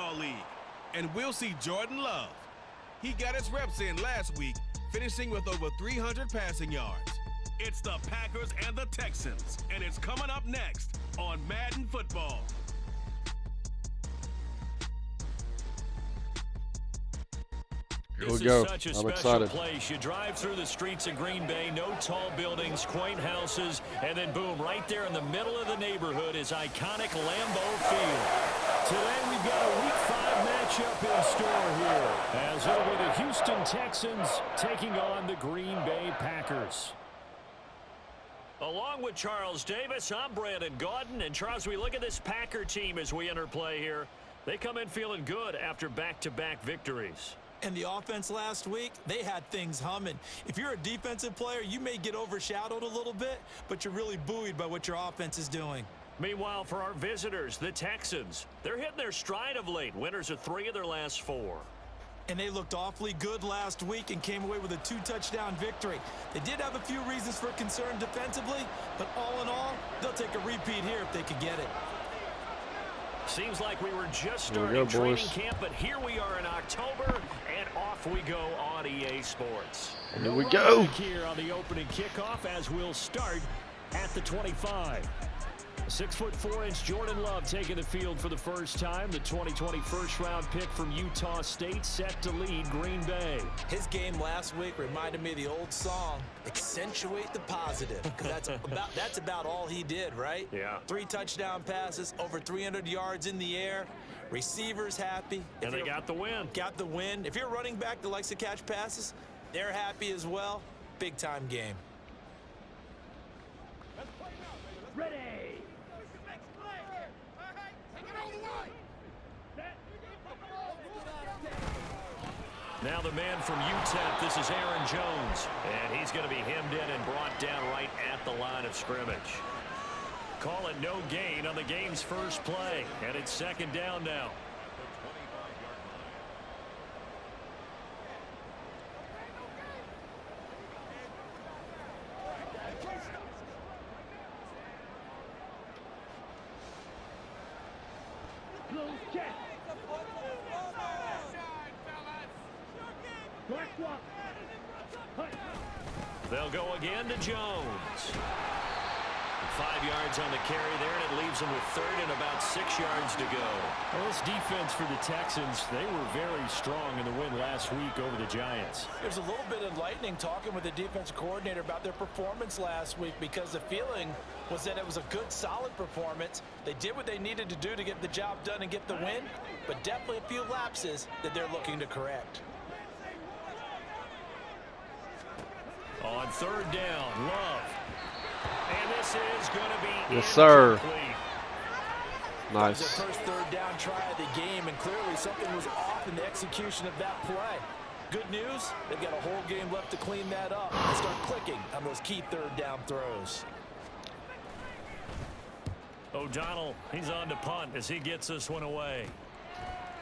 Football League. And we'll see Jordan Love. He got his reps in last week, finishing with over 300 passing yards. It's the Packers and the Texans, and it's coming up next on Madden Football. Here we go. I'm excited. Place. You drive through the streets of Green Bay, no tall buildings, quaint houses, and then boom, right there in the middle of the neighborhood is iconic Lambeau Field. Today we've got a Week 5 matchup in store here, as it'll be the Houston Texans taking on the Green Bay Packers. Along with Charles Davis, I'm Brandon Gaudin. And Charles, we look at this Packer team as we enter play here. They come in feeling good after back-to-back victories. And the offense last week, they had things humming. If you're a defensive player, you may get overshadowed a little bit, but you're really buoyed by what your offense is doing. Meanwhile, for our visitors, the Texans, they're hitting their stride of late. Winners of 3 of their last 4. And they looked awfully good last week and came away with a 2-touchdown victory. They did have a few reasons for concern defensively, but all in all, they'll take a repeat here if they could get it. Seems like we were just starting training camp, but here we are in October, and off we go on EA Sports. Here we go. Here on the opening kickoff as we'll start at the 25. 6'4" Jordan Love taking the field for the first time. The 2020 first-round pick from Utah State set to lead Green Bay. His game last week reminded me of the old song, "Accentuate the Positive." That's about all he did, right? Yeah. 3 touchdown passes, over 300 yards in the air. Receivers happy. And they got the win. Got the win. If you're a running back that likes to catch passes, they're happy as well. Big-time game. Ready. Now the man from UTEP, this is Aaron Jones. And he's going to be hemmed in and brought down right at the line of scrimmage. Call it no gain on the game's first play. And it's 2nd down now. They'll go again to Jones. 5 yards on the carry there, and it leaves them with 3rd and about 6 yards to go. Well, this defense for the Texans, they were very strong in the win last week over the Giants. There's a little bit of lightning talking with the defense coordinator about their performance last week, because the feeling was that it was a good, solid performance. They did what they needed to do to get the job done and get the win, but definitely a few lapses that they're looking to correct. On 3rd down, Love. And this is going to be yes, sir. Incomplete. Nice. That was the first 3rd down try of the game, and clearly something was off in the execution of that play. Good news, they've got a whole game left to clean that up and start clicking on those key 3rd down throws. O'Donnell, he's on to punt as he gets this one away.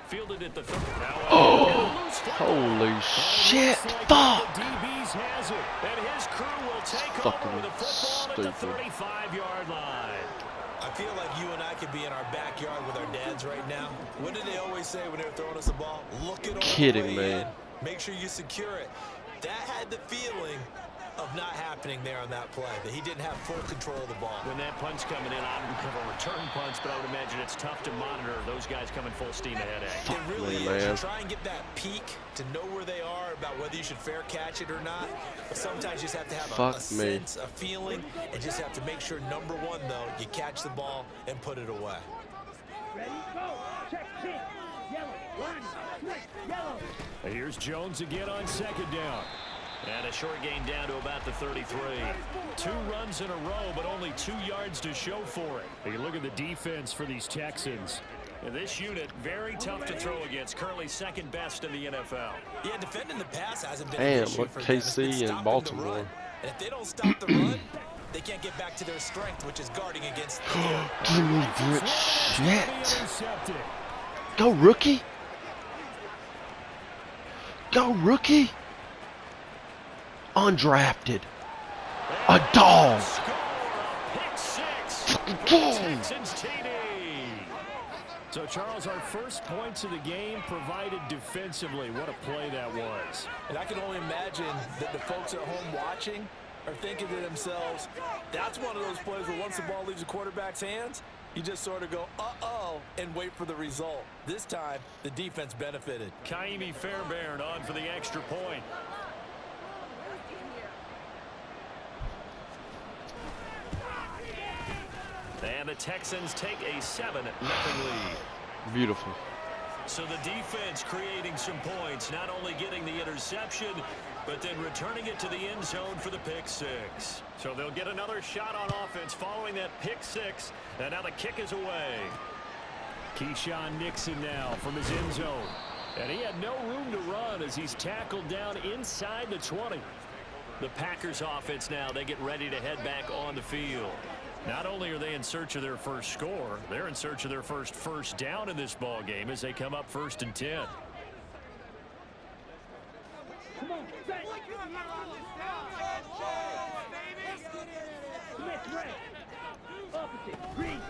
Fielded at the 30. Oh, holy shit. Fuck. DB's has it, and his crew will take over with the football at the 35-yard line. I feel like you and I could be in our backyard with our dads right now. What did they always say when they were throwing us the ball? Look at all kidding, the way man. in. Make sure you secure it. That had the feeling of not happening there on that play, that he didn't have full control of the ball. When that punt's coming in, I don't have a return punch, but I would imagine it's tough to monitor those guys coming full steam ahead. It really is. You try and get that peak to know where they are, about whether you should fair catch it or not. But sometimes you just have to have a sense, a feeling, and just have to make sure, number one, though, you catch the ball and put it away. Ready, go. Check, pin, yellow, line, switch, yellow. Here's Jones again on 2nd down. And a short gain down to about the 33. 2 runs in a row, but only 2 yards to show for it. You look at the defense for these Texans. And this unit, very tough to throw against. Currently 2nd best in the NFL. Yeah, defending the pass hasn't been an issue look, for them. KC and Baltimore. And if they don't stop the run, they can't get back to their strength, which is guarding against the air. Give me that shit. Go, rookie. Go, rookie. Undrafted. A dog. Pick 6. Fucking dog. Texans TD. So, Charles, our first points of the game provided defensively. What a play that was. And I can only imagine that the folks at home watching are thinking to themselves, that's one of those plays where once the ball leaves the quarterback's hands, you just sort of go, uh-oh, and wait for the result. This time, the defense benefited. Kaimi Fairbairn on for the extra point. And the Texans take a 7-0 lead. Beautiful. So the defense creating some points, not only getting the interception, but then returning it to the end zone for the pick six. So they'll get another shot on offense following that pick six, and now the kick is away. Keyshawn Nixon now from his end zone. And he had no room to run as he's tackled down inside the 20. The Packers offense now, they get ready to head back on the field. Not only are they in search of their first score, they're in search of their first down in this ball game as they come up 1st and 10. Come on, set. Let's rest. Opposite, green.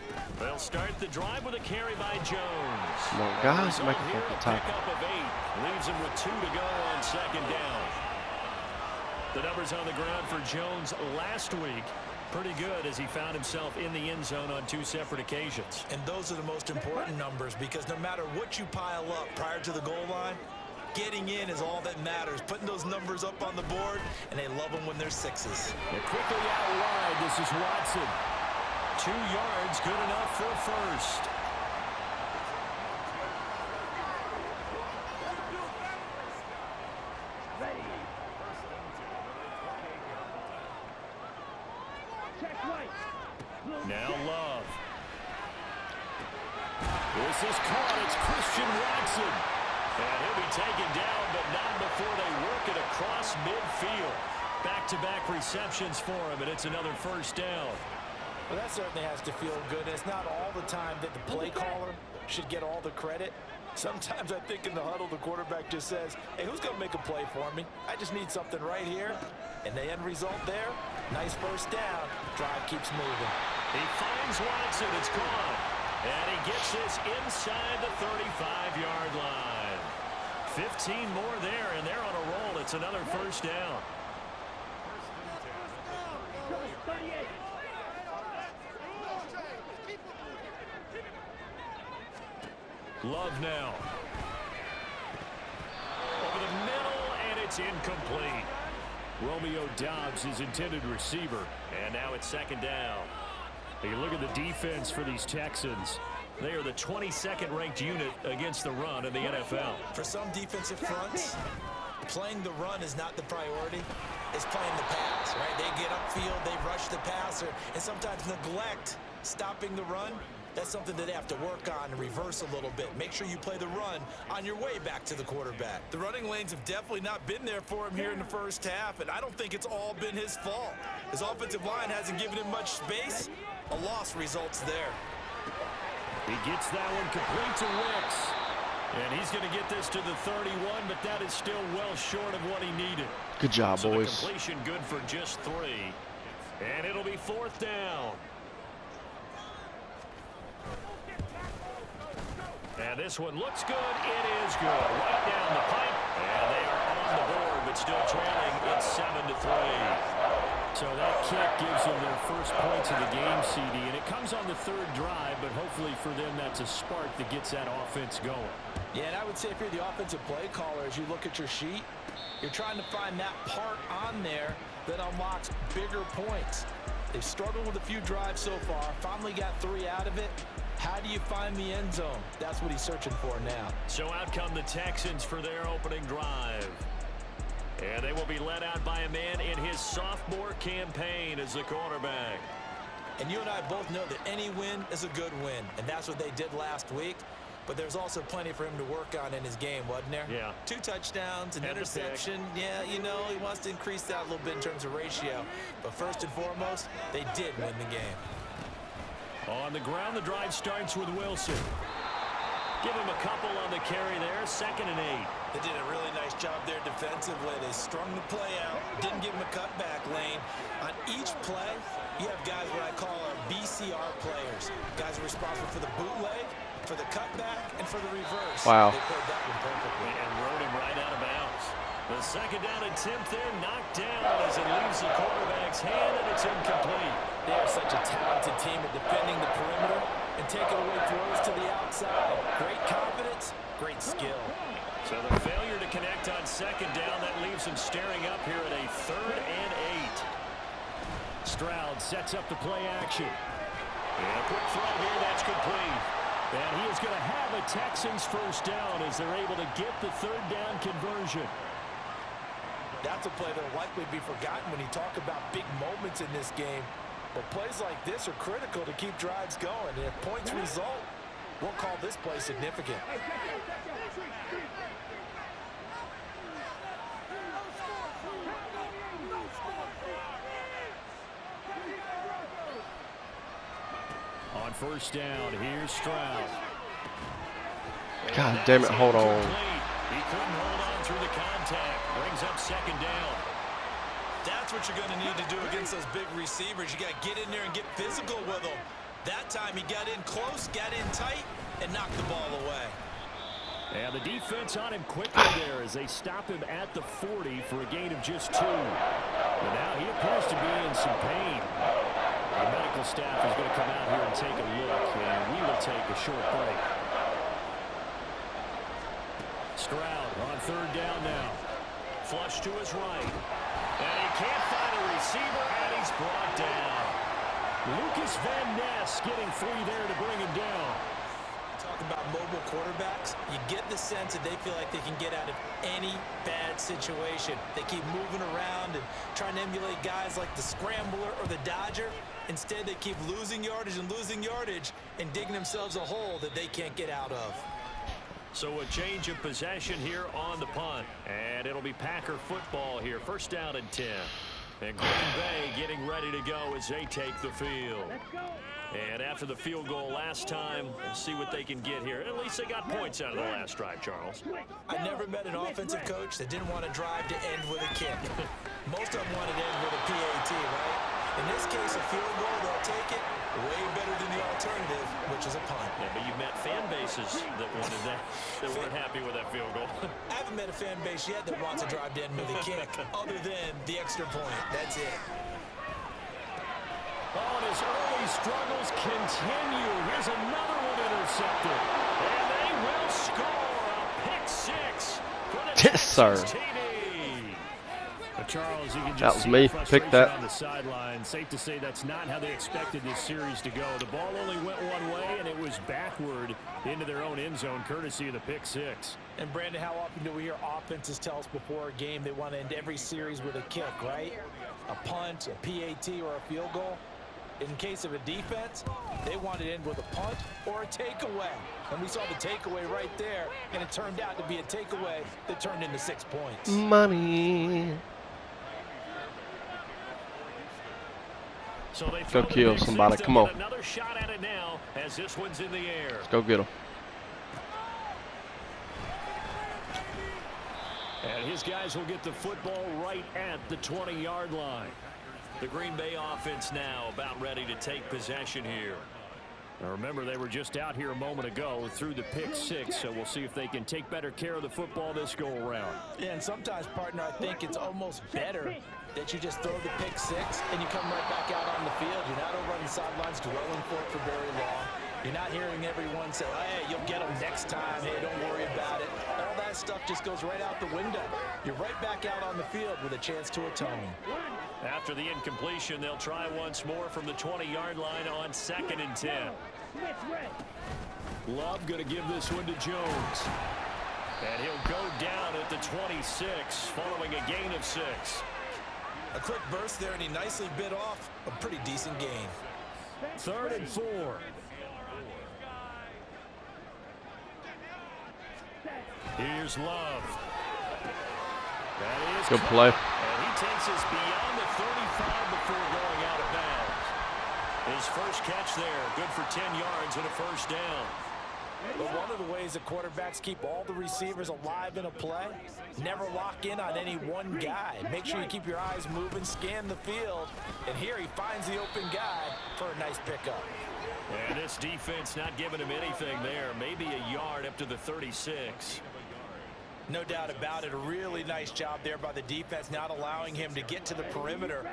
They'll start the drive with a carry by Jones. Come on, guys, make a Here, fucking a tackle. pickup of 8. Leaves him with 2 to go on 2nd down. The numbers on the ground for Jones last week, pretty good as he found himself in the end zone on 2 separate occasions. And those are the most important numbers because no matter what you pile up prior to the goal line, getting in is all that matters. Putting those numbers up on the board, and they love them when they're 6s. And quickly out wide, this is Watson. 2 yards, good enough for a first. Ready. Check right. Now Love. This is caught. It's Christian Watson. And he'll be taken down, but not before they work it across midfield. Back-to-back receptions for him, and it's another first down. Well, that certainly has to feel good. It's not all the time that the play caller should get all the credit. Sometimes I think in the huddle, the quarterback just says, hey, who's going to make a play for me? I just need something right here. And the end result there, nice first down. Drive keeps moving. He finds Watson. It's gone. And he gets this inside the 35-yard line. 15 more there, and they're on a roll. It's another first down. 38. Love now. Over the middle, and it's incomplete. Romeo Doubs, his intended receiver. And now it's 2nd down. You look at the defense for these Texans. They are the 22nd ranked unit against the run in the NFL. For some defensive fronts, playing the run is not the priority. It's playing the pass, right? They get upfield, they rush the passer, and sometimes neglect stopping the run. That's something that they have to work on and reverse a little bit. Make sure you play the run on your way back to the quarterback. The running lanes have definitely not been there for him here in the first half, and I don't think it's all been his fault. His offensive line hasn't given him much space. A loss results there. He gets that one complete to Wicks. And he's going to get this to the 31, but that is still well short of what he needed. Good job, So boys. the completion good for just 3. And it'll be 4th down. And this one looks good. It is good. Right down the pipe. And they are on the board, but still trailing. It's 7-3. So that kick gives them their first points of the game, CD, and it comes on the 3rd drive, but hopefully for them that's a spark that gets that offense going. Yeah, and I would say if you're the offensive play caller, as you look at your sheet, you're trying to find that part on there that unlocks bigger points. They've struggled with a few drives so far, finally got 3 out of it. How do you find the end zone? That's what he's searching for now. So out come the Texans for their opening drive. And they will be led out by a man in his sophomore campaign as the quarterback. And you and I both know that any win is a good win, and that's what they did last week. But there's also plenty for him to work on in his game, wasn't there? Yeah. 2 touchdowns, an And the interception. Yeah, you know, he wants to increase that a little bit in terms of ratio. But first and foremost, they did win the game. On the ground, the drive starts with Wilson. Give him a couple on the carry there, 2nd and 8. They did a really nice job there defensively. They strung the play out, didn't give him a cutback lane. On each play, you have guys what I call our BCR players. Guys are responsible for the bootleg for the cutback and for the reverse. Wow. They played that one perfectly. And rode him right out of bounds. The second down attempt there knocked down as it leaves the quarterback's hand, and it's incomplete. They are such a talented team at defending the perimeter and taking away throws to the outside. Great confidence, great skill. So the failure to connect on second down, that leaves him staring up here at a 3rd and 8. Stroud sets up the play action. And a quick throw here, that's complete. And he is going to have a Texans first down as they're able to get the 3rd down conversion. That's a play that will likely be forgotten when you talk about big moments in this game. But plays like this are critical to keep drives going. And if points result, we'll call this play significant. On first down, here's Stroud. God damn it, hold on. He couldn't hold on through the contact. Brings up second down. That's what you're going to need to do against those big receivers. You got to get in there and get physical with them. That time he got in close, got in tight, and knocked the ball away. And the defense on him quickly there as they stop him at the 40 for a gain of just 2. But now he appears to be in some pain. The medical staff is going to come out here and take a look, and we will take a short break. Stroud on 3rd down now. Flush to his right. And he can't find a receiver, and he's brought down. Lucas Van Ness getting free there to bring him down. Talk about mobile quarterbacks. You get the sense that they feel like they can get out of any bad situation. They keep moving around and trying to emulate guys like the Scrambler or the Dodger. Instead, they keep losing yardage and digging themselves a hole that they can't get out of. So a change of possession here on the punt. And it'll be Packer football here. First down and 10. And Green Bay getting ready to go as they take the field. And after the field goal last time, we'll see what they can get here. At least they got points out of the last drive, Charles. I never met an offensive coach that didn't want to drive to end with a kick. Most of them wanted to end with a PAT, right? In this case, a field goal, they'll take it way better than the alternative, which is a punt. Yeah, but you met fan bases that wanted that weren't happy with that field goal. I haven't met a fan base yet that wants to drive to end with a kick, other than the extra point. That's it. Oh, and his early struggles continue. Here's another one intercepted. And they will score a pick 6 for the Yes, sir. Texans TD. Charles, you can just That was see me. the Pick frustration that. on the sideline. Safe to say that's not how they expected this series to go. The ball only went one way, and it was backward into their own end zone, courtesy of the pick 6. And Brandon, how often do we hear offenses tell us before a game they want to end every series with a kick, right? A punt, a PAT, or a field goal? In case of a defense, they want to end with a punt or a takeaway. And we saw the takeaway right there, and it turned out to be a takeaway that turned into 6 points. Money. So they Go kill somebody. Come on. Another shot at it now as this one's in the air. Let's go get him. And his guys will get the football right at the 20-yard line. The Green Bay offense now about ready to take possession here. Now remember, they were just out here a moment ago through the pick 6, so we'll see if they can take better care of the football this go-around. Yeah, and sometimes, partner, I think it's almost better that you just throw the pick 6 and you come right back out on the field. You're not over on the sidelines dwelling for it for very long. You're not hearing everyone say, hey, you'll get them next time. Hey, don't worry about it. All that stuff just goes right out the window. You're right back out on the field with a chance to atone. After the incompletion, they'll try once more from the 20-yard line on 2nd and 10. Love going to give this one to Jones. And he'll go down at the 26 following a gain of 6. A quick burst there, and he nicely bit off a pretty decent gain. 3rd and 4. Here's Love. That is Good play. And he takes us beyond the 35 before going out of bounds. His first catch there, good for 10 yards and a first down. But one of the ways that quarterbacks keep all the receivers alive in a play, never lock in on any one guy. Make sure you keep your eyes moving, scan the field, and here he finds the open guy for a nice pickup. And this defense not giving him anything there. Maybe a yard up to the 36. No doubt about it. A really nice job there by the defense, not allowing him to get to the perimeter.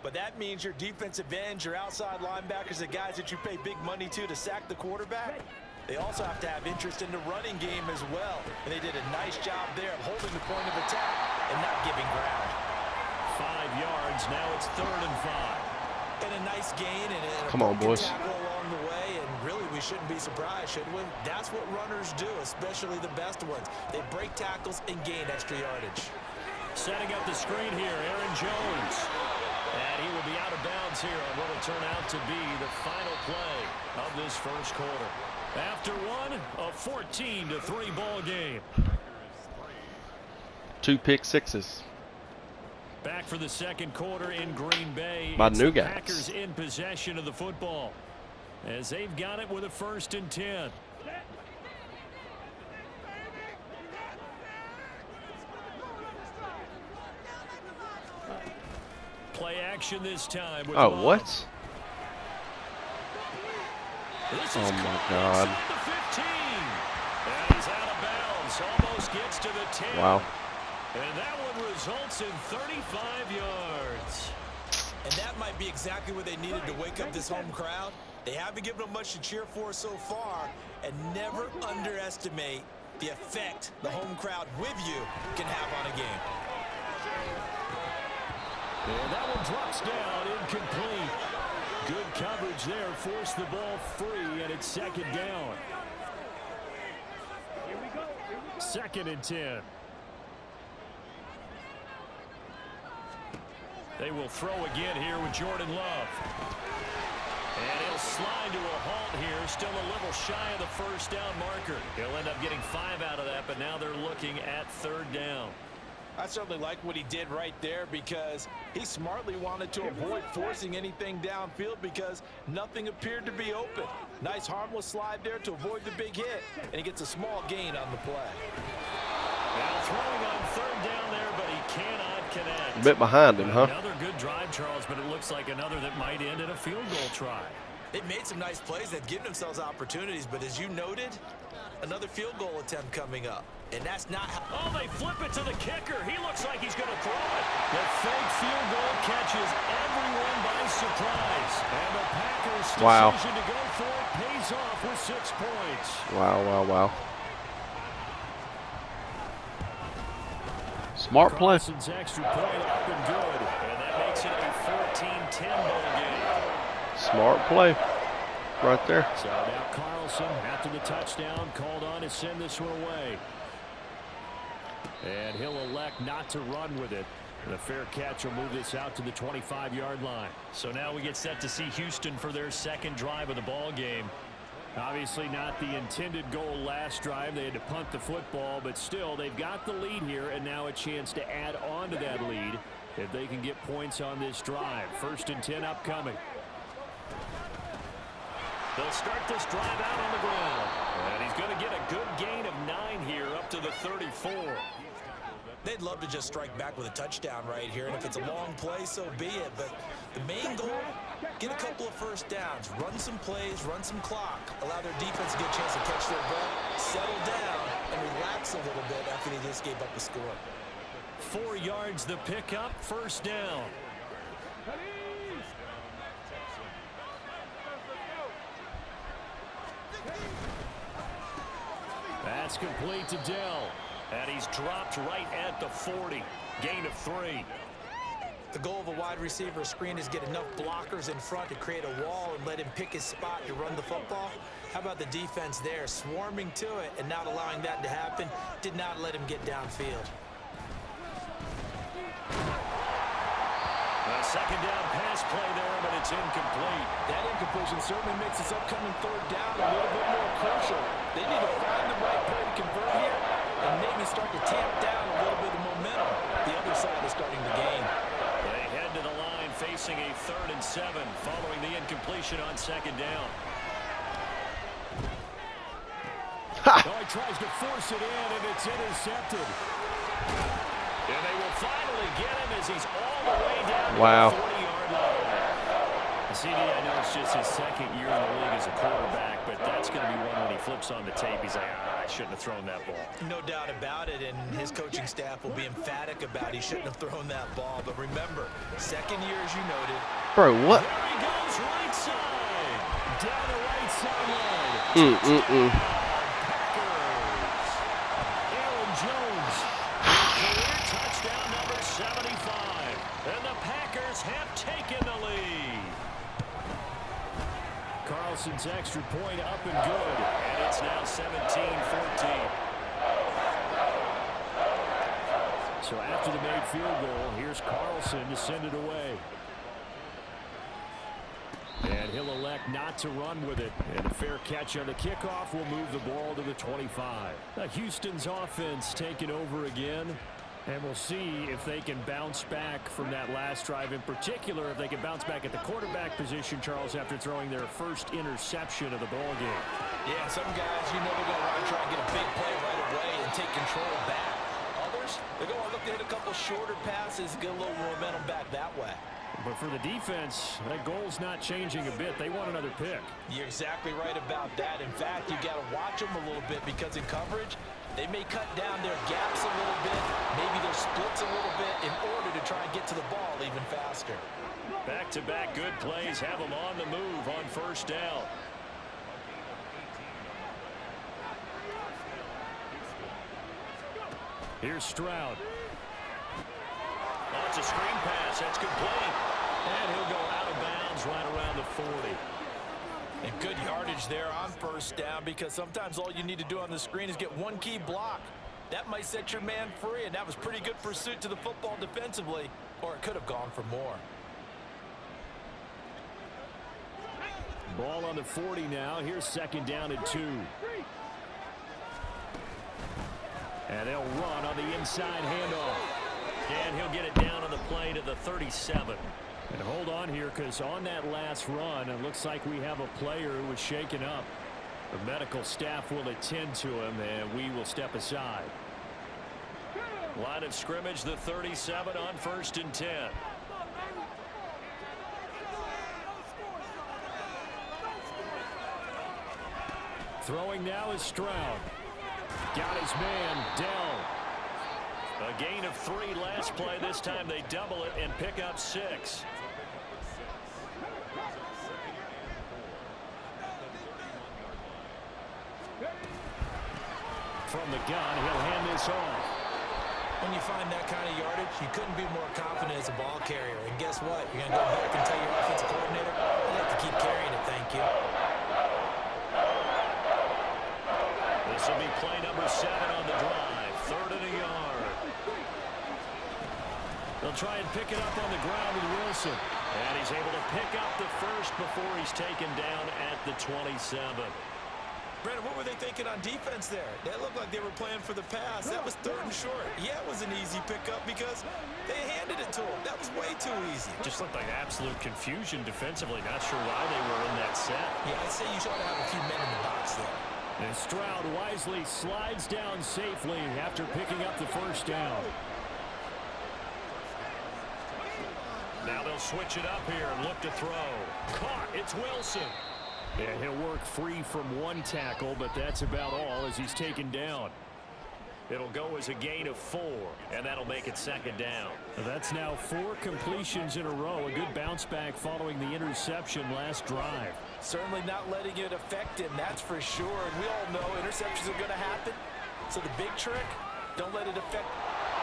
But that means your defensive ends, your outside linebackers, the guys that you pay big money to sack the quarterback, they also have to have interest in the running game as well. And they did a nice job there of holding the point of attack and not giving ground. 5 yards. Now it's 3rd and 5. And a nice gain and a Come on, boys. tackle along the way, and really we shouldn't be surprised, should we? That's what runners do, especially the best ones. They break tackles and gain extra yardage. Setting up the screen here, Aaron Jones. And he will be out of bounds here on what will turn out to be the final play of this first quarter. After one, a 14-3 ball game. 2 pick sixes. Back for the second quarter in Green Bay. My It's new the guys. Packers in possession of the football as they've got it with a 1st and 10. Play action this time. With Oh, Love. what? This Oh is my caught God. inside the 15. And he's out of bounds. Almost gets to the 10. Wow. And that one results in 35 yards. And that might be exactly what they needed to wake up this home crowd. They haven't given them much to cheer for so far, and never underestimate the effect the home crowd with you can have on a game. And that one drops down, incomplete. Good coverage there, forced the ball free, and it's 2nd down. 2nd and 10. They will throw again here with Jordan Love. And he'll slide to a halt here, still a little shy of the 1st down marker. He'll end up getting 5 out of that, but now they're looking at 3rd down. I certainly like what he did right there because he smartly wanted to avoid forcing anything downfield because nothing appeared to be open. Nice harmless slide there to avoid the big hit, and he gets a small gain on the play. Now throwing on 3rd down there, but he cannot connect. A bit behind him, huh? Another good drive, Charles, but it looks like another that might end in a field goal try. They've made some nice plays. They've given themselves opportunities, but as you noted, another field goal attempt coming up. And that's not how... Oh, they flip it to the kicker. He looks like he's going to throw it. The fake field goal catches everyone by surprise. And the Packers' decision to go for it pays off with 6 points. Wow, wow, wow. Smart play. Carson's extra point up and good. And that makes it a 14-10 ball game. Smart play. Right there. So now Carlson, after the touchdown, called on to send this one away. And he'll elect not to run with it. The fair catch will move this out to the 25-yard line. So now we get set to see Houston for their 2nd drive of the ball game. Obviously not the intended goal last drive. They had to punt the football, but still they've got the lead here and now a chance to add on to that lead if they can get points on this drive. 1st and 10 upcoming. They'll start this drive out on the ground. And he's going to get a good gain of 9 here up to the 34. They'd love to just strike back with a touchdown right here, and if it's a long play, so be it. But the main goal, get a couple of 1st downs, run some plays, run some clock, allow their defense to get a chance to catch their breath, settle down, and relax a little bit after they just gave up a score. 4 yards the pickup, 1st down. That's complete to Dell. And he's dropped right at the 40. Gain of 3. The goal of a wide receiver screen is get enough blockers in front to create a wall and let him pick his spot to run the football. How about the defense there, swarming to it and not allowing that to happen? Did not let him get downfield. A 2nd down pass play there, but it's incomplete. That incompletion certainly makes this upcoming 3rd down a little bit more crucial. They need to find the right play to convert here and maybe start to tamp down a little bit of momentum. The other side is starting to gain. They head to the line facing a 3rd and 7 following the incompletion on 2nd down. Oh, he tries to force it in, and it's intercepted. And they will finally get him as he's all the way down to the 40-yard line. CD, I know it's just his second year in the league as a quarterback, but that's going to be one when he flips on the tape. He's like, I shouldn't have thrown that ball. No doubt about it, and his coaching staff will be emphatic about he shouldn't have thrown that ball. But remember, second year, as you noted. Bro, what? There he goes, right side. Down the right sideline. Packers. Aaron Jones. Career touchdown number 75. And the Packers have taken the lead. Carlson's extra point up and good. And it's now 17-14. So after the made field goal, here's Carlson to send it away. And he'll elect not to run with it. And a fair catch on the kickoff will move the ball to the 25. Now Houston's offense taking over again. And we'll see if they can bounce back from that last drive. In particular, if they can bounce back at the quarterback position, Charles, after throwing their first interception of the ball game. Yeah, some guys, you know, they're going to want to try and get a big play right away and take control back. Others, they're going to look to hit a couple shorter passes, get a little momentum back that way. But for the defense, that goal's not changing a bit. They want another pick. You're exactly right about that. In fact, you got to watch them a little bit because in coverage, they may cut down their gaps a little bit, maybe their splits a little bit in order to try and get to the ball even faster. Back-to-back good plays have them on the move on first down. Here's Stroud. Oh, it's a screen pass. That's complete. And he'll go out of bounds right around the 40. And good yardage there on first down because sometimes all you need to do on the screen is get one key block. That might set your man free, and that was pretty good pursuit to the football defensively, or it could have gone for more. Ball on the 40 now. Here's second down and 2. And they'll run on the inside handoff. And he'll get it down on the play to the 37. And hold on here, because on that last run, it looks like we have a player who was shaken up. The medical staff will attend to him, and we will step aside. Line of scrimmage, the 37 on 1st and 10. Throwing now is Stroud. Got his man, Dell. A gain of 3 last play. This time they double it and pick up 6. From the gun, he'll hand this off. When you find that kind of yardage, you couldn't be more confident as a ball carrier. And guess what? You're going to go back and tell your offensive coordinator, I'd like to keep carrying it, thank you. This will be play number 7 on the drive. 3rd and a yard. They'll try and pick it up on the ground with Wilson. And he's able to pick up the first before he's taken down at the 27. Brandon, what were they thinking on defense there? That looked like they were playing for the pass. That was 3rd and short. Yeah, it was an easy pickup because they handed it to him. That was way too easy. Just looked like absolute confusion defensively. Not sure why they were in that set. Yeah, I'd say you should have a few men in the box there. And Stroud wisely slides down safely after picking up the first down. Now they'll switch it up here and look to throw. Caught. It's Wilson. And he'll work free from one tackle, but that's about all as he's taken down. It'll go as a gain of 4, and that'll make it 2nd down. That's now 4 completions in a row. A good bounce back following the interception last drive. Certainly not letting it affect him, that's for sure. And we all know interceptions are going to happen. So the big trick, don't let it affect.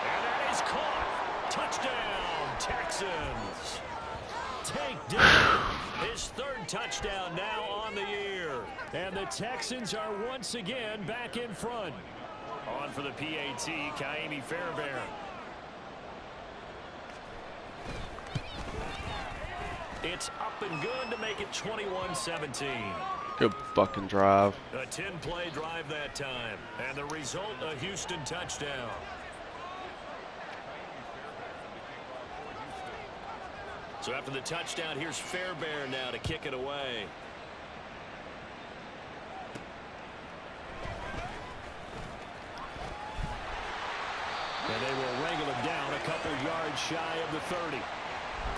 And that is caught. Touchdown, Texans. Takedown. His 3rd touchdown now on the year. And the Texans are once again back in front. On for the PAT, Kaimi Fairbairn. It's up and good to make it 21-17. Good fucking drive. A 10-play drive that time. And the result, a Houston touchdown. So after the touchdown, here's Fairbairn now to kick it away. just shy of the 30.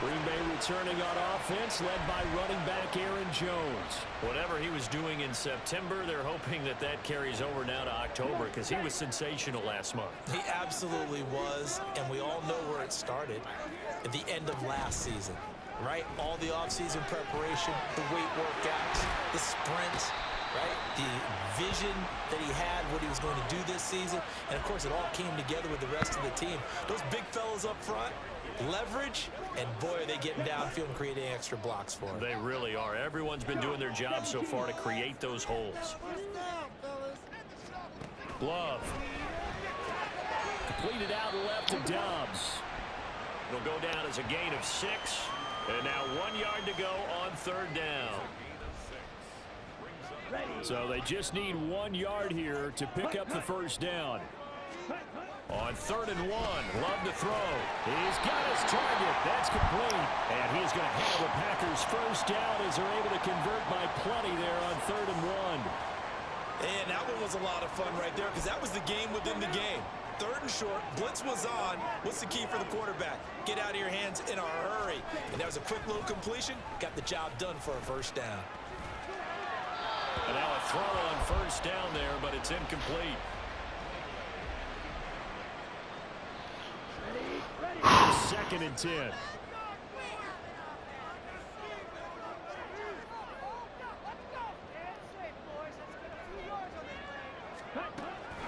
Green Bay returning on offense, led by running back Aaron Jones. Whatever he was doing in September, they're hoping that that carries over now to October because he was sensational last month. He absolutely was, and we all know where it started at the end of last season, right? All the offseason preparation, the weight workouts, the sprints, right? The vision that he had, what he was going to do this season, and of course it all came together with the rest of the team. Those big fellas up front, leverage, and boy, are they getting downfield and creating extra blocks for him. They really are. Everyone's been doing their job so far to create those holes. Love. Completed out left to Dobbs. It'll go down as a gain of 6. And now 1 yard to go on 3rd down. So they just need 1 yard here to pick up the first down. On 3rd and 1, Love to throw. He's got his target. That's complete. And he's going to have the Packers first down as they're able to convert by plenty there on 3rd and 1. And that one was a lot of fun right there because that was the game within the game. 3rd and short, blitz was on. What's the key for the quarterback? Get out of your hands in a hurry. And that was a quick little completion. Got the job done for a first down. And now a throw on 1st down there, but it's incomplete. Second and 10.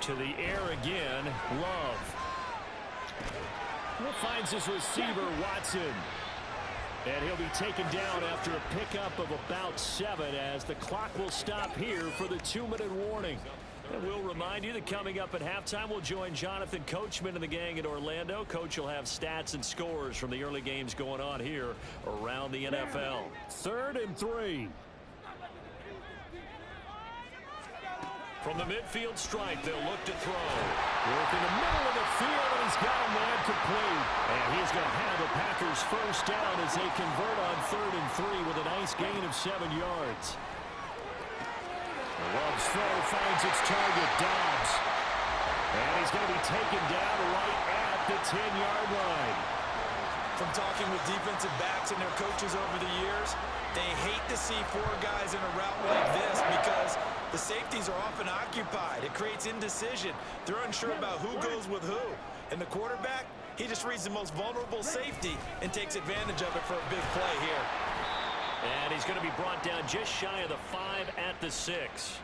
To the air again, Love. Finds his receiver, Watson. And he'll be taken down after a pickup of about 7 as the clock will stop here for the 2-minute warning. And we'll remind you that coming up at halftime, we'll join Jonathan Coachman and the gang in Orlando. Coach will have stats and scores from the early games going on here around the NFL. 3rd and 3. From the midfield stripe, they'll look to throw. Work in the middle of the field, and he's got a man complete. And he's going to have the Packers first down as they convert on 3rd and 3 with a nice gain of 7 yards. Love's throw finds its target, Dobbs. And he's going to be taken down right at the 10-yard line. From talking with defensive backs and their coaches over the years, they hate to see 4 guys in a route like this because the safeties are often occupied. It creates indecision. They're unsure about who goes with who. And the quarterback, he just reads the most vulnerable safety and takes advantage of it for a big play here. And he's going to be brought down just shy of the 5 at the 6.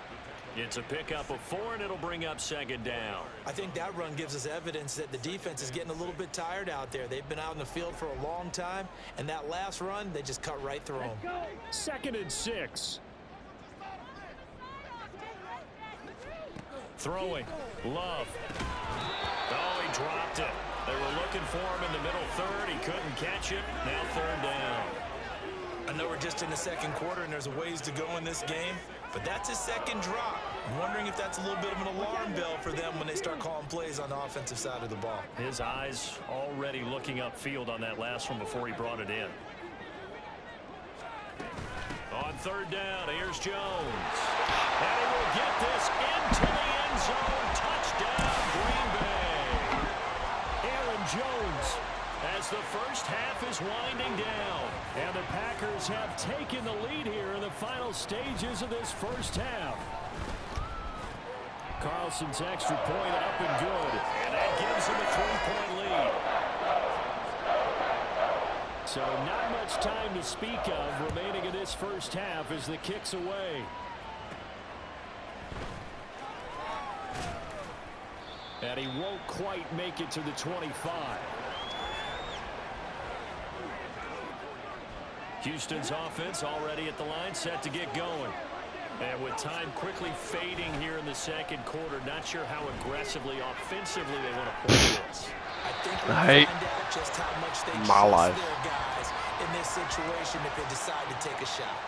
It's a pickup of 4, and it'll bring up 2nd down. I think that run gives us evidence that the defense is getting a little bit tired out there. They've been out in the field for a long time, and that last run, they just cut right through them. 2nd and 6. Throwing. Love. Oh, he dropped it. They were looking for him in the middle 3rd. He couldn't catch it. Now 3rd down. I know we're just in the 2nd quarter and there's a ways to go in this game, but that's his 2nd drop. I'm wondering if that's a little bit of an alarm bell for them when they start calling plays on the offensive side of the ball. His eyes already looking upfield on that last one before he brought it in. On 3rd down, here's Jones. And he will get this into the end zone. Touchdown, Green Bay. Aaron Jones. As the first half is winding down. And the Packers have taken the lead here in the final stages of this first half. Carlson's extra point up and good. And that gives him a 3-point lead. So not much time to speak of remaining in this first half as the kick's away. And he won't quite make it to the 25. Houston's offense already at the line, set to get going. And with time quickly fading here in the 2nd quarter, not sure how aggressively, offensively they want to play this. I think we'll find out just how much they trust their guys in this situation if they decide to take a shot.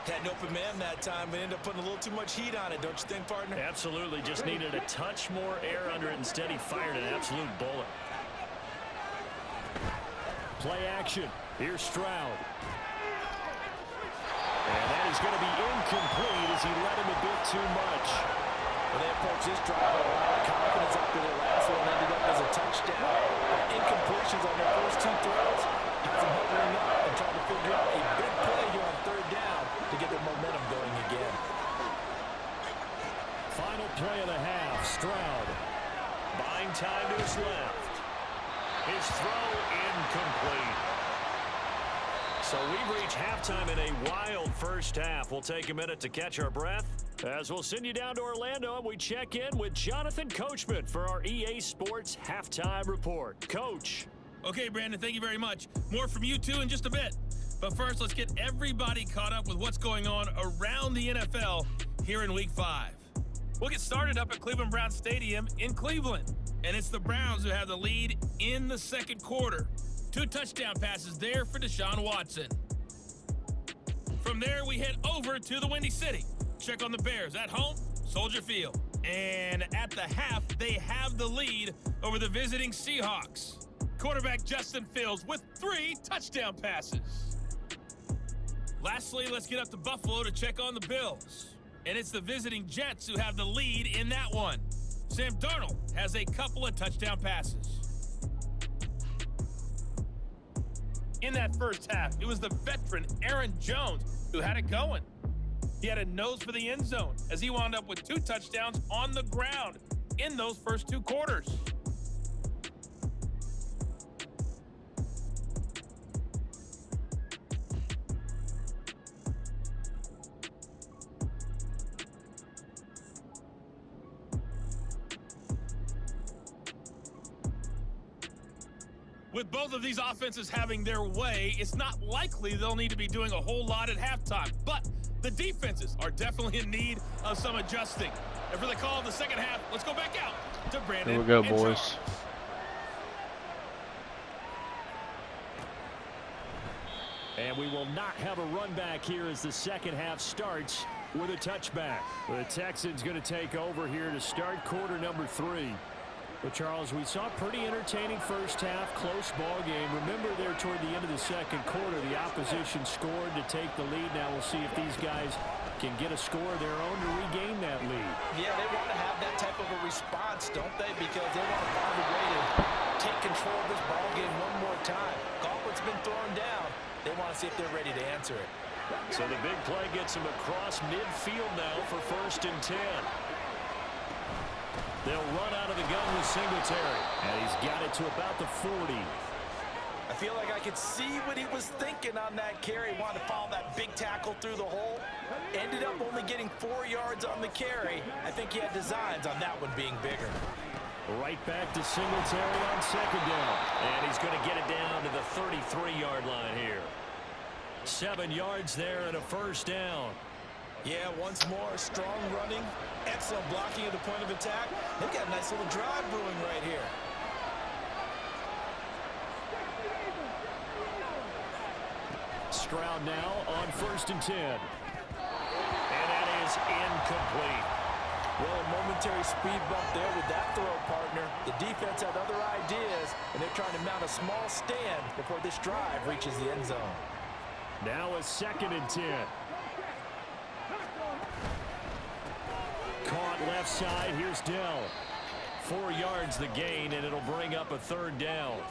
Had an open man that time, but ended up putting a little too much heat on it, don't you think, partner? Absolutely. Just needed a touch more air under it. Instead, he fired an absolute bullet. Play action. Here's Stroud. And that is going to be incomplete as he led him a bit too much. Well, they approached this drive with a lot of confidence after their last one ended up as a touchdown. Incompletions His throw incomplete. So we've reached halftime in a wild first half. We'll take a minute to catch our breath as we'll send you down to Orlando and we check in with Jonathan Coachman for our EA Sports Halftime Report. Coach. Okay, Brandon, thank you very much. More from you two in just a bit. But first, let's get everybody caught up with what's going on around the NFL here in Week 5. We'll get started up at Cleveland Browns Stadium in Cleveland. And it's the Browns who have the lead in the second quarter. 2 touchdown passes there for Deshaun Watson. From there, we head over to the Windy City. Check on the Bears at home, Soldier Field. And at the half, they have the lead over the visiting Seahawks. Quarterback Justin Fields with 3 touchdown passes. Lastly, let's get up to Buffalo to check on the Bills. And it's the visiting Jets who have the lead in that one. Sam Darnold has a couple of touchdown passes. In that first half, it was the veteran Aaron Jones who had it going. He had a nose for the end zone as he wound up with 2 touchdowns on the ground in those first 2 quarters. With both of these offenses having their way, it's not likely they'll need to be doing a whole lot at halftime. But the defenses are definitely in need of some adjusting. And for the call of the second half, let's go back out to Brandon. Here we go, boys. And we will not have a run back here as the second half starts with a touchback. The Texans going to take over here to start quarter number 3. But, Charles, we saw a pretty entertaining first half, close ball game. Remember there toward the end of the second quarter, the opposition scored to take the lead. Now we'll see if these guys can get a score of their own to regain that lead. Yeah, they want to have that type of a response, don't they? Because they want to find a way to take control of this ball game one more time. Gauntlet's been thrown down. They want to see if they're ready to answer it. So the big play gets him across midfield now for 1st and 10. They'll run out of the gun with Singletary. And he's got it to about the 40. I feel like I could see what he was thinking on that carry. Wanted to follow that big tackle through the hole. Ended up only getting 4 yards on the carry. I think he had designs on that one being bigger. Right back to Singletary on 2nd down. And he's going to get it down to the 33-yard line here. 7 yards there and a 1st down. Yeah, once more, strong running, excellent blocking at the point of attack. They've got a nice little drive brewing right here. Stroud now on 1st and 10. And that is incomplete. Well, a momentary speed bump there with that throw, partner. The defense had other ideas, and they're trying to mount a small stand before this drive reaches the end zone. Now a 2nd and 10. Caught left side. Here's Dell. 4 yards the gain, and it'll bring up a 3rd down.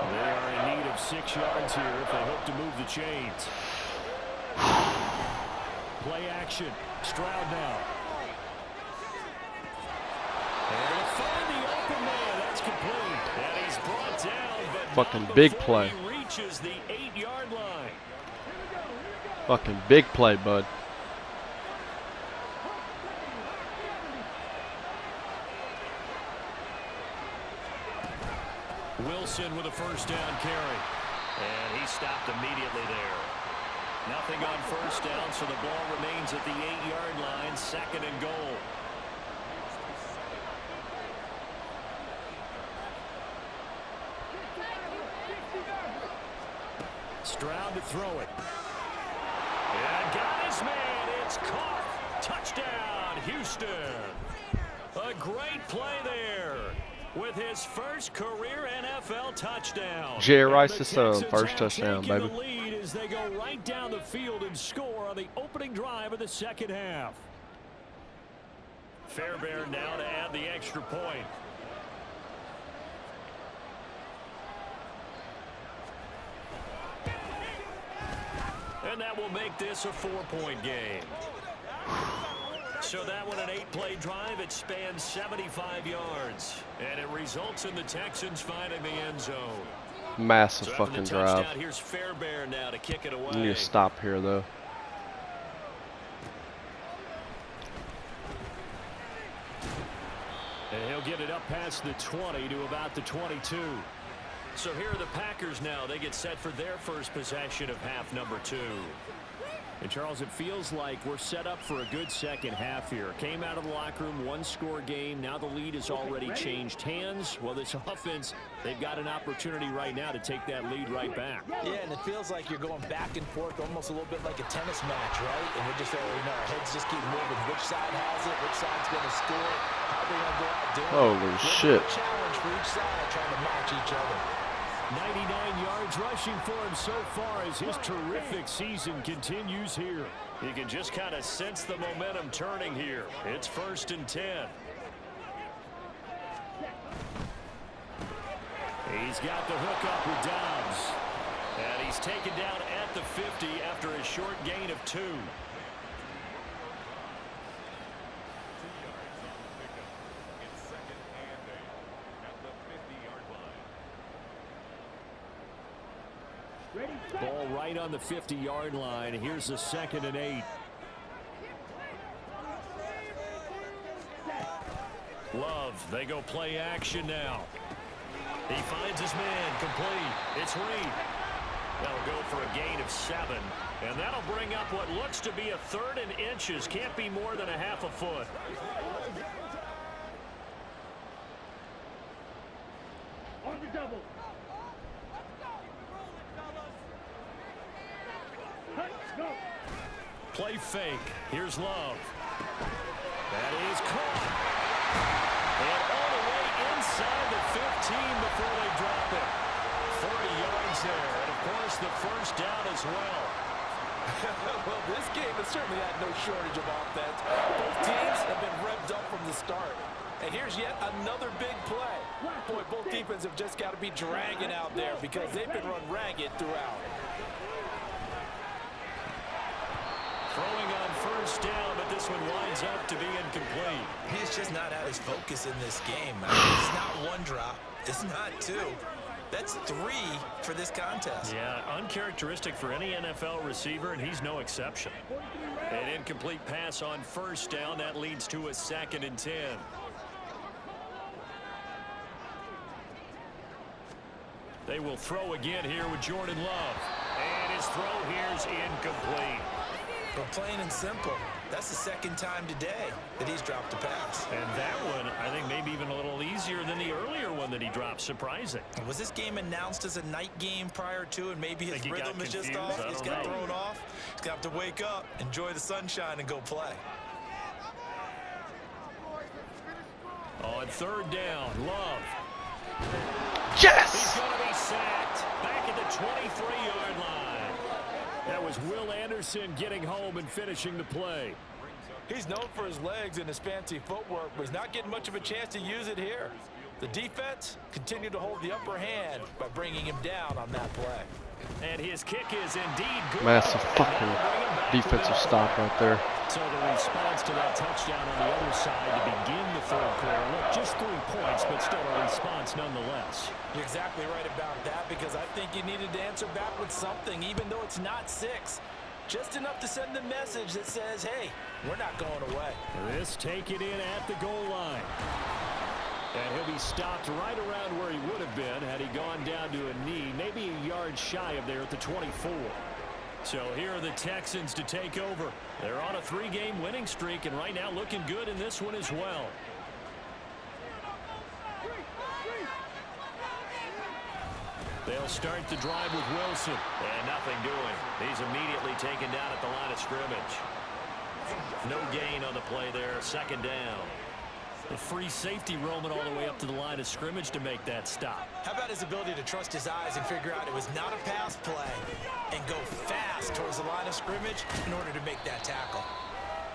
They are in need of 6 yards here if they hope to move the chains. Play action. Stroud now. And they'll find the open man. That's complete. And he's brought down. Fucking big play. He reaches the 8-yard line. Fucking big play, bud. Wilson with a 1st down carry. And he stopped immediately there. Nothing on 1st down, so the ball remains at the 8-yard line, 2nd and goal. Stroud to throw it. And got his man. It's caught. Touchdown, Houston. A great play there with his first career NFL touchdown. Jay Rice is first touchdown, baby. The lead as they go right down the field and score on the opening drive of the second half. Fairbairn now to add the extra point. And that will make this a 4-point game. So that one, an 8-play drive. It spans 75 yards. And it results in the Texans finding the end zone. Massive fucking drive. Here's Fairbairn now to kick it away. You need to stop here, though. And he'll get it up past the 20 to about the 22. So here are the Packers now. They get set for their first possession of half number 2. And Charles, it feels like we're set up for a good second half here. Came out of the locker room, 1-score game. Now the lead has already changed hands. Well, this offense, they've got an opportunity right now to take that lead right back. Yeah, and it feels like you're going back and forth almost a little bit like a tennis match, right? And we're just our heads just keep moving. Which side has it? Which side's going to score? How they're going to go out doing it? Holy shit. Challenge for each side trying to match each other. 99 yards rushing for him so far as his terrific season continues here. You can just kind of sense the momentum turning here. It's 1st and 10. He's got the hook up with Dobbs. And he's taken down at the 50 after a short gain of 2. Ball right on the 50-yard line. Here's the 2nd and 8. Love, they go play action now. He finds his man, complete. It's Reed. That'll go for a gain of 7. And that'll bring up what looks to be a 3rd and inches. Can't be more than a half a foot. On the double. Play fake. Here's Love. That is caught. And all the way inside the 15 before they drop it. 40 yards there. And, of course, the first down as well. Well, this game has certainly had no shortage of offense. Both teams have been revved up from the start. And here's yet another big play. Boy, both defenses have just got to be dragging out there because they've been run ragged throughout. Throwing on first down, but this one winds up to be incomplete. He's just not at his focus in this game. I mean, it's not 1 drop. It's not 2. That's 3 for this contest. Yeah, uncharacteristic for any NFL receiver, and he's no exception. An incomplete pass on first down. That leads to a 2nd and 10. They will throw again here with Jordan Love. And his throw here's incomplete. But plain and simple, that's the 2nd time today that he's dropped a pass. And that one, I think, maybe even a little easier than the earlier one that he dropped. Surprising. Was this game announced as a night game prior to, and maybe his rhythm is just off? He's got thrown off. He's going to have to wake up, enjoy the sunshine, and go play. On 3rd down, Love. Yes! He's going to be sacked back at the 23-yard line. That was Will Anderson getting home and finishing the play. He's known for his legs and his fancy footwork, but he's not getting much of a chance to use it here. The defense continued to hold the upper hand by bringing him down on that play. And his kick is indeed good. Massive fucking defensive stop right there. So the response to that touchdown on the other side to begin the 3rd quarter. Look, just 3 points, but still a response nonetheless. You're exactly right about that, because I think you needed to answer back with something, even though it's not 6. Just enough to send the message that says, hey, we're not going away. This taken in at the goal line. And he'll be stopped right around where he would have been had he gone down to a knee, maybe a yard shy of there at the 24. So here are the Texans to take over. They're on a 3-game winning streak, and right now looking good in this one as well. They'll start the drive with Wilson. And nothing doing. He's immediately taken down at the line of scrimmage. No gain on the play there. 2nd down. The free safety roaming all the way up to the line of scrimmage to make that stop. How about his ability to trust his eyes and figure out it was not a pass play and go fast towards the line of scrimmage in order to make that tackle?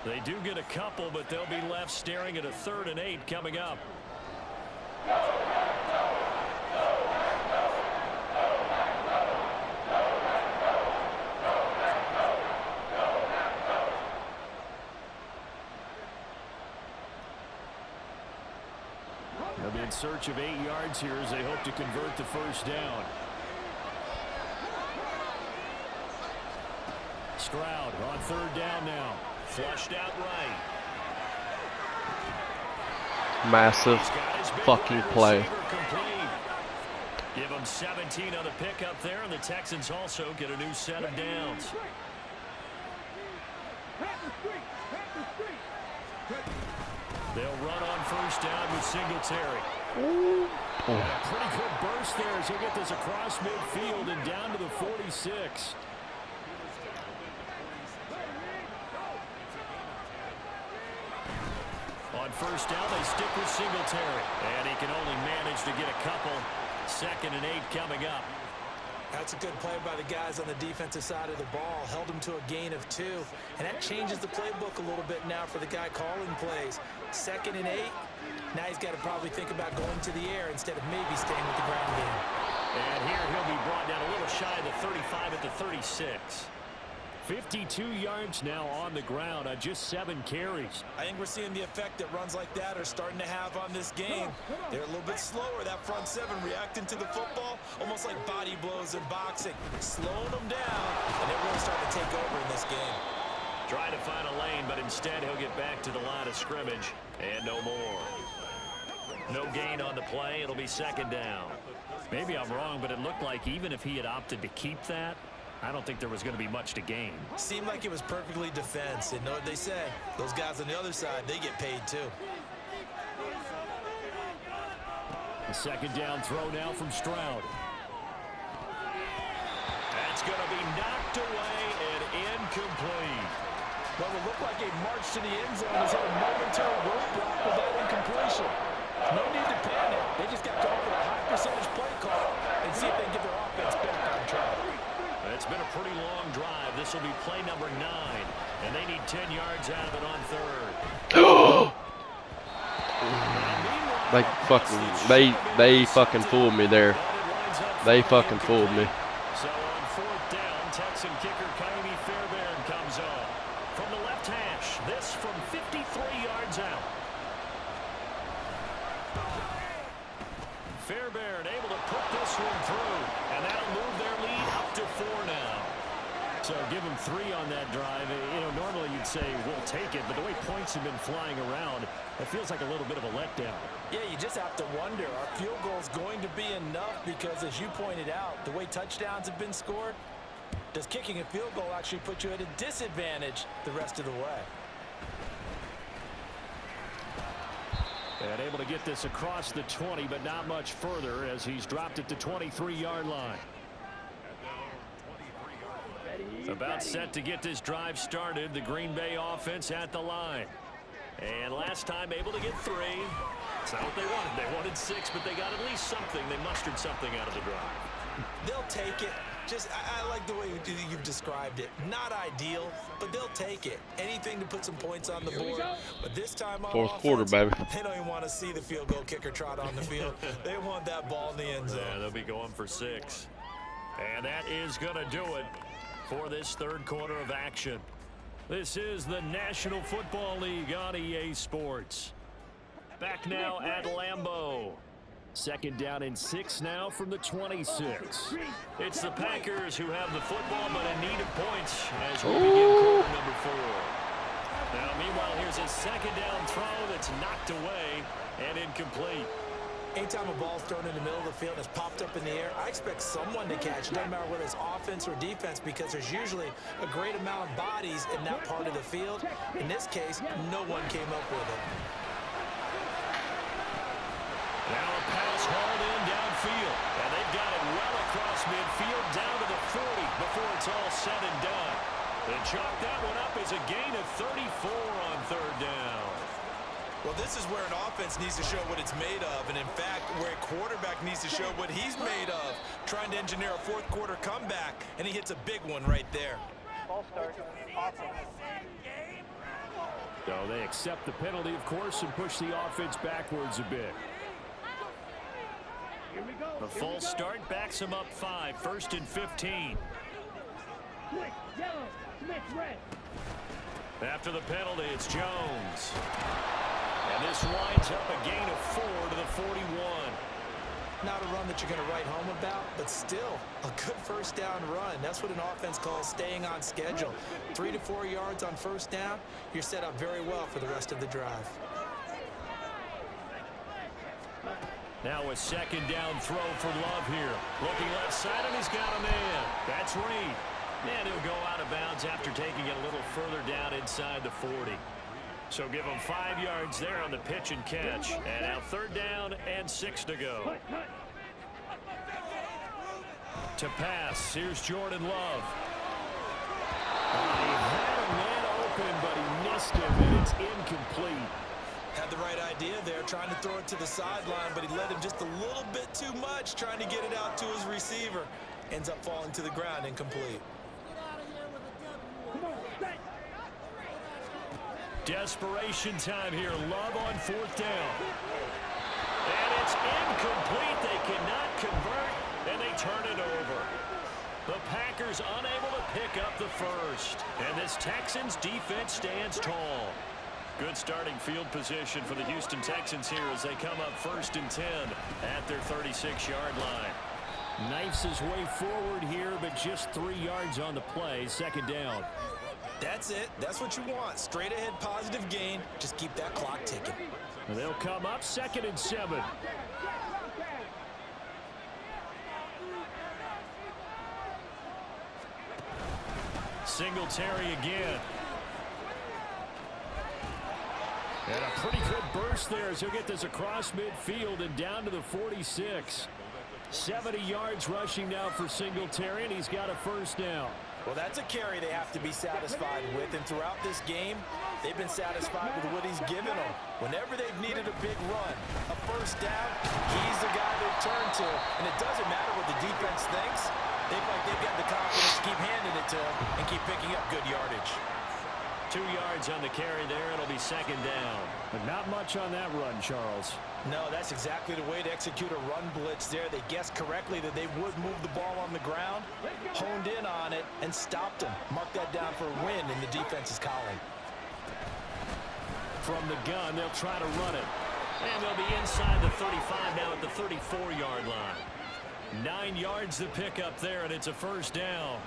They do get a couple, but they'll be left staring at a 3rd and 8 coming up. in search of 8 yards here as they hope to convert the first down. Stroud on 3rd down now. Flushed out right. Massive fucking play. Give them 17 on the pickup there, and the Texans also get a new set of downs. They'll run on 1st down with Singletary. A pretty good burst there as he'll get this across midfield and down to the 46. On 1st down, they stick with Singletary. And he can only manage to get a couple. 2nd and 8 coming up. That's a good play by the guys on the defensive side of the ball. Held him to a gain of 2. And that changes the playbook a little bit now for the guy calling plays. 2nd and 8. Now he's got to probably think about going to the air instead of maybe staying with the ground game. And here he'll be brought down a little shy of the 35 at the 36. 52 yards now on the ground on just 7 carries. I think we're seeing the effect that runs like that are starting to have on this game. They're a little bit slower, that front 7 reacting to the football, almost like body blows in boxing, slowing them down, and they're really starting to take over in this game. Trying to find a lane, but instead he'll get back to the line of scrimmage, and no more. No gain on the play. It'll be 2nd down. Maybe I'm wrong, but it looked like even if he had opted to keep that, I don't think there was going to be much to gain. Seemed like it was perfectly defense. And know what they say? Those guys on the other side, they get paid too. The 2nd down throw now from Stroud. That's going to be knocked away and incomplete. Well, it looked like a march to the end zone has had a momentary roadblock with that incompletion. No need to panic. They just got to offer a high percentage play call and see if they can get their offense back on track. It's been a pretty long drive. This will be play number 9, and they need 10 yards out of it on 3rd. They fucking fooled me there. They fucking fooled me. So on 4th down, Texan kicker Kaimi Fairbairn comes on. From the left hash, this from 53 yards out. Fairbairn able to put this one through, and that'll move their lead up to 4 now. So give them 3 on that drive. You know, normally you'd say we'll take it, but the way points have been flying around, it feels like a little bit of a letdown. Yeah, you just have to wonder, are field goals going to be enough? Because as you pointed out, the way touchdowns have been scored, does kicking a field goal actually put you at a disadvantage the rest of the way? And able to get this across the 20, but not much further as he's dropped it to 23-yard line. About set to get this drive started. The Green Bay offense at the line. And last time able to get 3. It's not what they wanted. They wanted 6, but they got at least something. They mustered something out of the drive. They'll take it. I like the way you've described it. Not ideal, but they'll take it. Anything to put some points on the board. But this time on 4th quarter, baby. They don't even want to see the field goal kicker trot on the field. They want that ball in the end zone. Yeah, they'll be going for 6. And that is going to do it for this 3rd quarter of action. This is the National Football League on EA Sports. Back now at Lambeau. 2nd down and 6 now from the 26. It's the Packers who have the football, but in need of points as we begin quarter number 4. Now, meanwhile, here's a 2nd down throw that's knocked away and incomplete. Anytime a ball's thrown in the middle of the field and it's popped up in the air, I expect someone to catch it. Doesn't matter whether it's offense or defense, because there's usually a great amount of bodies in that part of the field. In this case, no one came up with it. Now a pass hauled in downfield, and they've got it well across midfield down to the 40 before it's all said and done. They chalk that one up as a gain of 34 on 3rd down. Well, this is where an offense needs to show what it's made of, and in fact, where a quarterback needs to show what he's made of, trying to engineer a 4th quarter comeback, and he hits a big one right there. Ball start. Awesome. So they accept the penalty, of course, and push the offense backwards a bit. Here we go. The false start backs him up 5, 1st and 15. Quick, yellow, Smith, red. After the penalty, it's Jones. And this winds up a gain of 4 to the 41. Not a run that you're going to write home about, but still a good first down run. That's what an offense calls staying on schedule. 3 to 4 yards on first down, you're set up very well for the rest of the drive. Now a second down throw for Love here. Looking left side, and he's got a man. That's Reed. And he'll go out of bounds after taking it a little further down inside the 40. So give him 5 yards there on the pitch and catch. And now third down and 6 to go. To pass, here's Jordan Love. He had a man open, but he missed him, and it's incomplete. Had the right idea there, trying to throw it to the sideline, but he led him just a little bit too much, trying to get it out to his receiver. Ends up falling to the ground, incomplete. Desperation time here. Love on fourth down. And it's incomplete. They cannot convert, and they turn it over. The Packers unable to pick up the first. And this Texans defense stands tall. Good starting field position for the Houston Texans here as they come up 1st and 10 at their 36-yard line. Knifes his way forward here, but just 3 yards on the play. Second down. That's it. That's what you want. Straight ahead positive gain. Just keep that clock ticking. And they'll come up 2nd and 7. Singletary again. And a pretty good burst there as he'll get this across midfield and down to the 46. 70 yards rushing now for Singletary, and he's got a first down. Well, that's a carry they have to be satisfied with, and throughout this game, they've been satisfied with what he's given them. Whenever they've needed a big run, a first down, he's the guy they've turned to. And it doesn't matter what the defense thinks. They've got the confidence to keep handing it to him and keep picking up good yardage. 2 yards on the carry there. It'll be second down. But not much on that run, Charles. No, that's exactly the way to execute a run blitz there. They guessed correctly that they would move the ball on the ground, honed in on it, and stopped them. Mark that down for a win in the defense's column. From the gun, they'll try to run it. And they'll be inside the 35 now at the 34-yard line. 9 yards to pick up there, and it's a first down.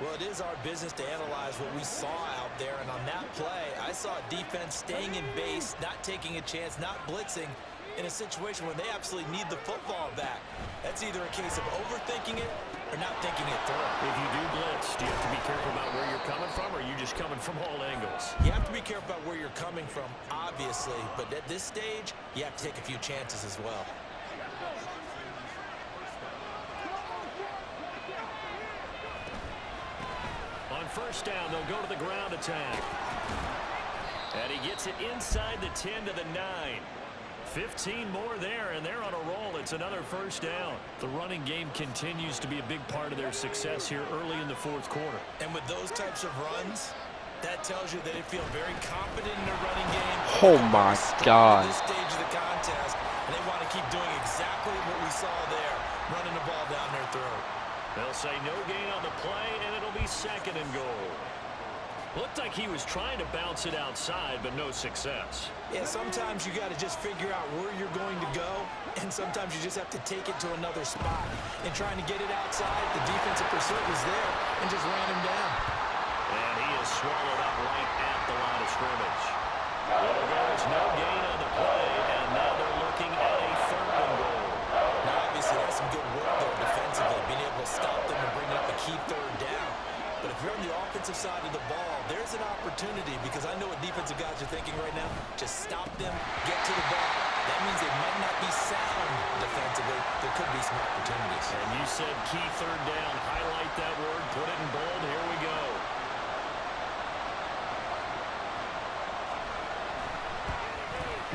Well, it is our business to analyze what we saw out there, and on that play, I saw a defense staying in base, not taking a chance, not blitzing, in a situation where they absolutely need the football back. That's either a case of overthinking it or not thinking it through. If you do blitz, do you have to be careful about where you're coming from, or are you just coming from all angles? You have to be careful about where you're coming from, obviously, but at this stage, you have to take a few chances as well. On first down, they'll go to the ground attack. And he gets it inside the 10 to the 9. 15 more there, and they're on a roll. It's another first down. The running game continues to be a big part of their success here early in the fourth quarter. And with those types of runs, that tells you that they feel very confident in their running game. Oh my God. At this stage of the contest, and they want to keep doing exactly what we saw there, running the ball down their throat. They'll say no gain on the play, and it'll be second and goal. Looked like he was trying to bounce it outside, but no success. Yeah, sometimes you got to just figure out where you're going to go, and sometimes you just have to take it to another spot. And trying to get it outside, the defensive pursuit was there and just ran him down. And he is swallowed up right at the line of scrimmage. Well, there's no gain on the play, and now they're looking at a third and goal. Now, obviously, that's some good work there defensively, being able to stop them and bring up a key third down. But if you're on the offensive side of the ball, there's an opportunity, because I know what defensive guys are thinking right now. Just stop them, get to the ball. That means they might not be sound defensively. There could be some opportunities. And you said key third down. Highlight that word. Put it in bold. Here we go.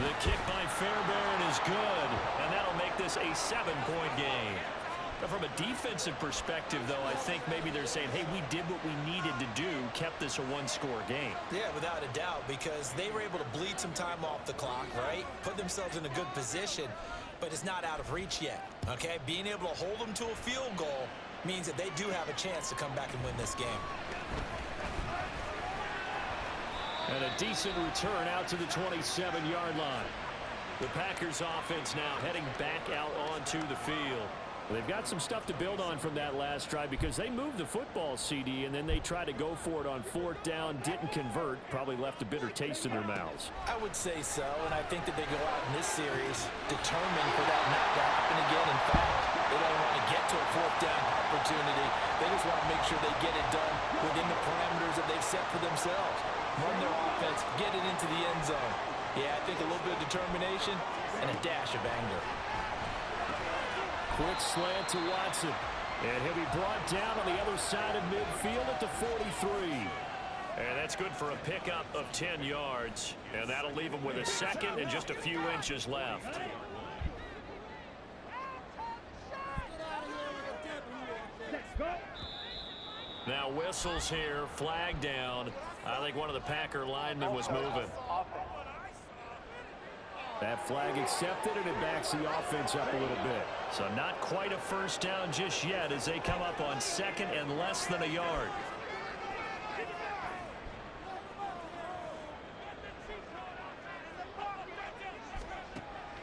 The kick by Fairbairn is good, and that'll make this a 7-point game. Now, from a defensive perspective, though, I think maybe they're saying, hey, we did what we needed to do, kept this a one-score game. Yeah, without a doubt, because they were able to bleed some time off the clock, right? Put themselves in a good position, but it's not out of reach yet, okay? Being able to hold them to a field goal means that they do have a chance to come back and win this game. And a decent return out to the 27-yard line. The Packers offense now heading back out onto the field. They've got some stuff to build on from that last drive because they moved the football, CD, and then they tried to go for it on 4th down, didn't convert, probably left a bitter taste in their mouths. I would say so, and I think that they go out in this series determined for that not to happen again. In fact, they don't want to get to a 4th down opportunity. They just want to make sure they get it done within the parameters that they've set for themselves. Run their offense, get it into the end zone. Yeah, I think a little bit of determination and a dash of anger. Quick slant to Watson. And he'll be brought down on the other side of midfield at the 43. And that's good for a pickup of 10 yards. And that'll leave him with a second and just a few inches left. Now whistles here, flag down. I think one of the Packer linemen was moving. That flag accepted, and it backs the offense up a little bit. So not quite a first down just yet as they come up on 2nd and less than a yard.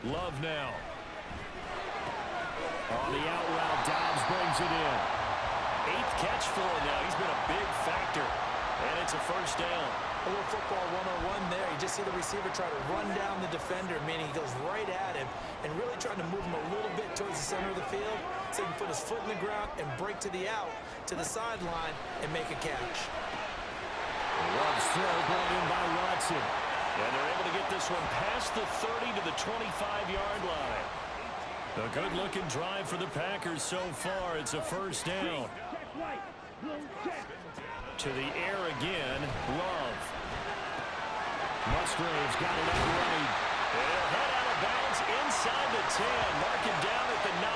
Love now. On the out route, Dobbs brings it in. 8th catch for him now. He's been a big factor. And it's a first down. A little football 101 there. You just see the receiver try to run down the defender, meaning he goes right at him and really trying to move him a little bit towards the center of the field so he can put his foot in the ground and break to the out, to the sideline, and make a catch. Love's throw brought in by Watson. And they're able to get this one past the 30 to the 25-yard line. A good-looking drive for the Packers so far. It's a first down. To the air again, Love. Musgrave's got it out right. They'll head out of bounds inside the 10. Mark it down at the 9.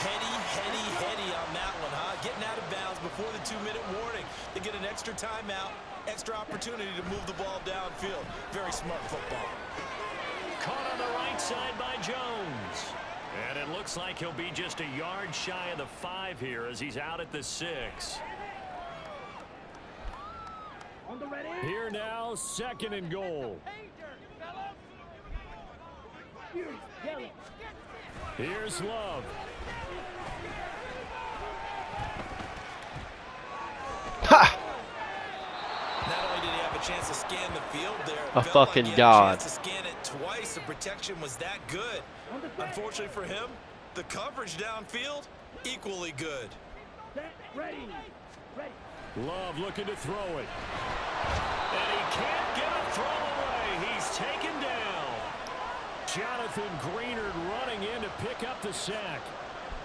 Heady on that one, huh? Getting out of bounds before the 2-minute warning. They get an extra timeout, extra opportunity to move the ball downfield. Very smart football. Caught on the right side by Jones. And it looks like he'll be just a yard shy of the 5 here as he's out at the 6. Here now, 2nd and goal. Here's Love. Ha! Not only did he have a chance to scan the field there, a fucking god. To scan it twice, the protection was that good. Unfortunately for him, the coverage downfield equally good. Ready. Love looking to throw it. And he can't get a throw away. He's taken down. Jonathan Greenard running in to pick up the sack.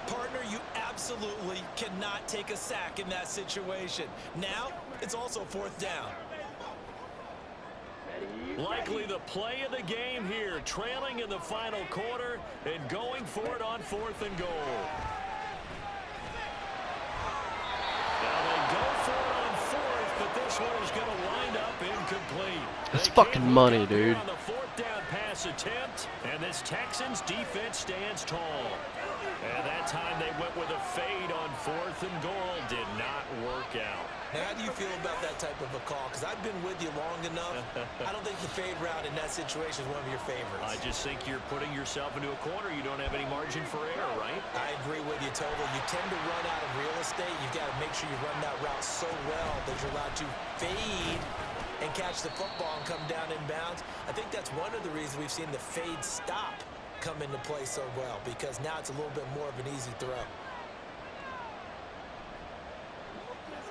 Partner, you absolutely cannot take a sack in that situation. Now, it's also 4th down. Likely the play of the game here, trailing in the final quarter and going for it on 4th and goal. Now they go for it on 4th, but this one is going to wind up incomplete. That's fucking money, dude. On the 4th down pass attempt, and this Texans defense stands tall. And that time they went with a fade on 4th and goal. Did not work out. Now, how do you feel about that type of a call? Because I've been with you long enough. I don't think the fade route in that situation is one of your favorites. I just think you're putting yourself into a corner. You don't have any margin for error, right? I agree with you totally. You tend to run out of real estate. You've got to make sure you run that route so well that you're allowed to fade and catch the football and come down in bounds. I think that's one of the reasons we've seen the fade stop come into play so well, because now it's a little bit more of an easy throw.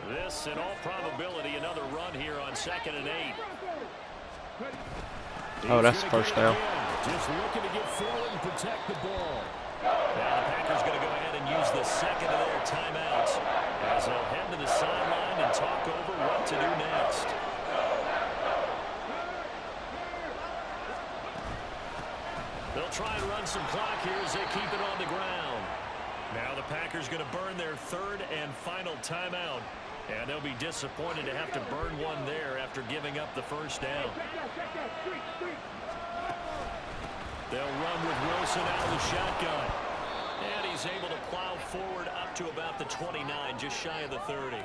This, in all probability, another run here on 2nd and 8. Oh, that's first down. Just looking to get forward and protect the ball. Now the Packers going to go ahead and use the 2nd of their timeouts as they'll head to the sideline and talk over what to do next. They'll try and run some clock here as they keep it on the ground. Now the Packers going to burn their 3rd and final timeout. And they'll be disappointed to have to burn one there after giving up the first down. They'll run with Wilson out of the shotgun. And he's able to plow forward up to about the 29, just shy of the 30.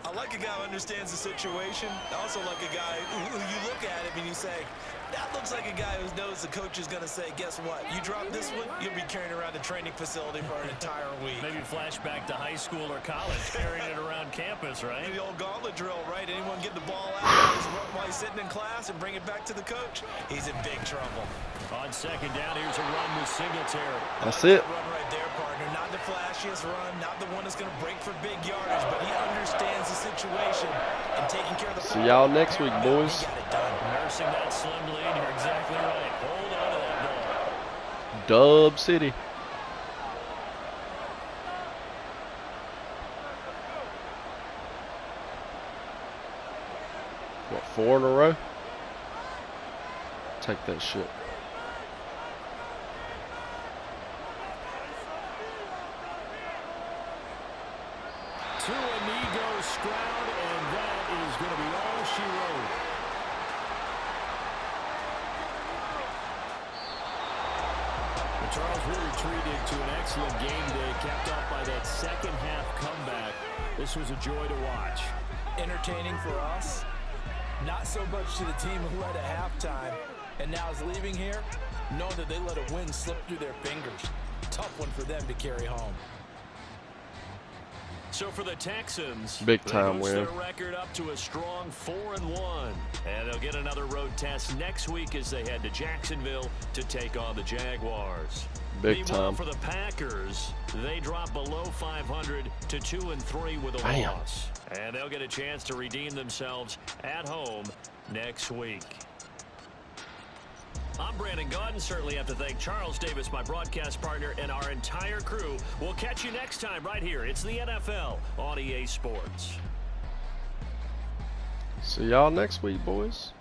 I like a guy who understands the situation. I also like a guy who you look at him and you say, that looks like a guy who knows the coach is going to say, guess what? You drop this one, you'll be carrying around the training facility for an entire week. Maybe flashback to high school or college, carrying it around campus, right? The old gauntlet drill, right? Anyone get the ball out while he's sitting in class and bring it back to the coach? He's in big trouble. On second down, here's a run with Singletary. That's it. Run right there, partner. Not the flashiest run, not the one that's going to break for big yardage, but he understands the situation and taking care of the See y'all next week, boys. He got it done. Nursing that slim lead, you're exactly right. Hold on to that ball. Dub City. What, 4 in a row? Take that shit. To Inigo Stroud, and that is going to be all she wrote. The Charles will retreated to an excellent game today, capped off by that second half comeback. This was a joy to watch. Entertaining for us, not so much to the team who led at halftime and now is leaving here, knowing that they let a win slip through their fingers. Tough one for them to carry home. So for the Texans, big time they boost win. their record up to a strong 4-1, and they'll get another road test next week as they head to Jacksonville to take on the Jaguars. Big Meanwhile, time. for the Packers, they drop below 500 to 2-3 with a Damn. loss, and they'll get a chance to redeem themselves at home next week. I'm Brandon Gaudin. Certainly have to thank Charles Davis, my broadcast partner, and our entire crew. We'll catch you next time right here. It's the NFL on EA Sports. See y'all next week, boys.